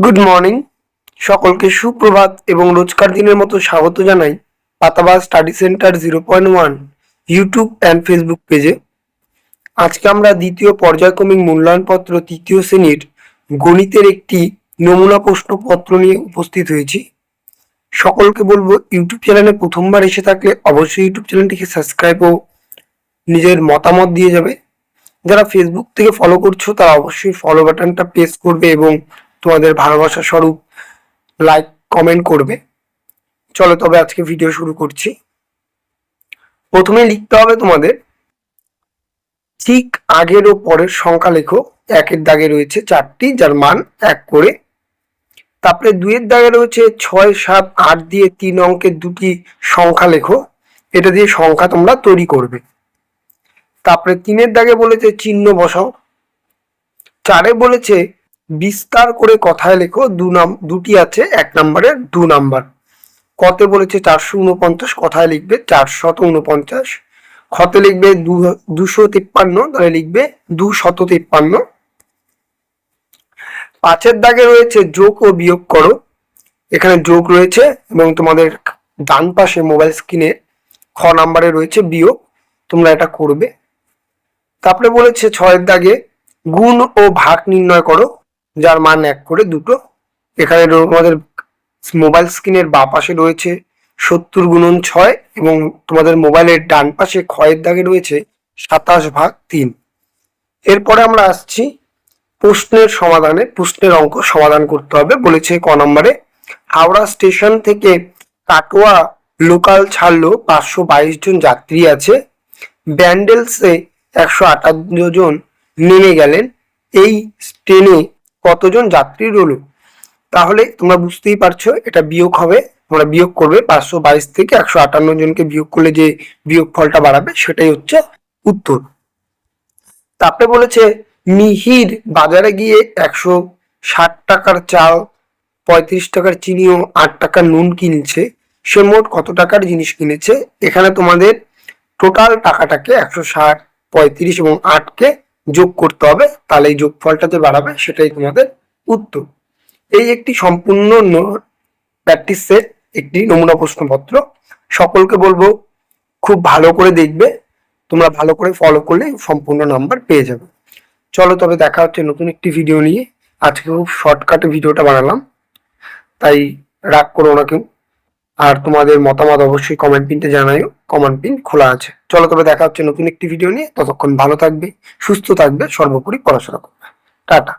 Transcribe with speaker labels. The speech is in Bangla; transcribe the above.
Speaker 1: Good morning. সকলকে সুপ্রভাত এবং রোজকার দিনের মতো স্বাগত জানাই পাতাবাজ study centre 0.1 YouTube and Facebook পেজে। আজকে আমরা দ্বিতীয় পর্যায়ক্রমিক মূল্যায়নপত্র তৃতীয় শ্রেণীর গণিতের একটি নমুনা প্রশ্নপত্র নিয়ে উপস্থিত হয়েছি। সকলকে বলবো, ইউটিউব চ্যানেলে প্রথমবার এসে থাকলে অবশ্যই ইউটিউব চ্যানেলটিকে সাবস্ক্রাইব ও নিজের মতামত দিয়ে যাবে। যারা ফেসবুক থেকে ফলো করছো তারা অবশ্যই ফলো বাটনটা প্রেস করবে এবং তোমাদের ভালোবাসা স্বরূপ লাইক কমেন্ট করবে। চলো তবে আজকে ভিডিও শুরু করছি। প্রথমে লিখতে হবে তোমাদের ঠিক আগের ও পরের সংখ্যা লেখো। একের দাগে রয়েছে 4টি, যার মান 1 করে। তারপরে 2-এর দাগে রয়েছে 6, 7, 8 দিয়ে 3 অঙ্কের দুটি সংখ্যা লেখো। এটা দিয়ে সংখ্যা তোমরা তৈরি করবে। তারপরে 3-এর দাগে বলেছে চিহ্ন বসাও। 4-এ বলেছে বিস্তার করে কথায় লেখো। দুটি আছে, 1 নম্বরের 2 নাম্বার। কতে বলেছে 449, কথায় লিখবে 449। খতে লিখবে 253, তাহলে লিখবে 253। 5-এর দাগে রয়েছে যোগ ও বিয়োগ করো। এখানে যোগ রয়েছে এবং তোমাদের ডান পাশে মোবাইল স্ক্রিনে খ নাম্বারে রয়েছে বিয়োগ, তোমরা এটা করবে। তারপরে বলেছে 6-এর দাগে গুণ ও ভাগ নির্ণয় করো, যার মান 1 করে দুটো। এখানে তোমাদের মোবাইল স্ক্রিনের বাঁ পাশে রয়েছে 70 গুণন 6 এবং তোমাদের মোবাইলের ডান পাশে ক্ষয়ের দাগে রয়েছে 27/3। এরপরে আমরা আসছি প্রশ্নের সমাধানে। প্রশ্নের অঙ্ক সমাধান করতে হবে। বলেছে ক নম্বরে হাওড়া স্টেশন থেকে কাটোয়া লোকাল ছাড়লো 522 জন যাত্রী আছে। ব্যান্ডেলসে 158 জন নেমে গেলেন। এই ট্রেনে কতজন যাত্রী রইল? তাহলে তোমরা বুঝতেই পারছো এটা বিয়োগ হবে। তোমরা বিয়োগ করবে 522 থেকে 158 জনকে বিয়োগ করলে যে বিয়োগ ফলটা বাড়াবে সেটাই হচ্ছে উত্তর। তারপরে বলেছে মিহির বাজারে গিয়ে 160 টাকার চাল, 35 টাকার চিনি ও 8 টাকার নুন কিনছে। সে মোট কত টাকার জিনিস কিনেছে? এখানে তোমাদের টোটাল টাকাটাকে 160, 35 এবং 8কে যোগ করতে হবে, তাহলে এই যোগফলটা যে বাড়াবে সেটাই তোমাদের উত্তর। এই একটি সম্পূর্ণ প্র্যাকটিস সেট, একটি নমুনা প্রশ্নপত্র। সকলকে বলবো খুব ভালো করে দেখবে। তোমরা ভালো করে ফলো করলে সম্পূর্ণ নাম্বার পেয়ে যাবে। চলো তবে দেখা হচ্ছে নতুন একটি ভিডিও নিয়ে। আজকে খুব শর্টকাটে ভিডিওটা বানালাম, তাই রাগ করো না কেউ। আর তোমাদের মতামত অবশ্যই কমেন্ট পিনতে জানাইও, কমেন্ট পিন খোলা আছে। চলো তবে দেখা হচ্ছে নতুন একটি ভিডিও নিয়ে। ততক্ষণ ভালো থাকবে, সুস্থ থাকবে, সর্বোপরি পড়াশোনা করবে। টাটা।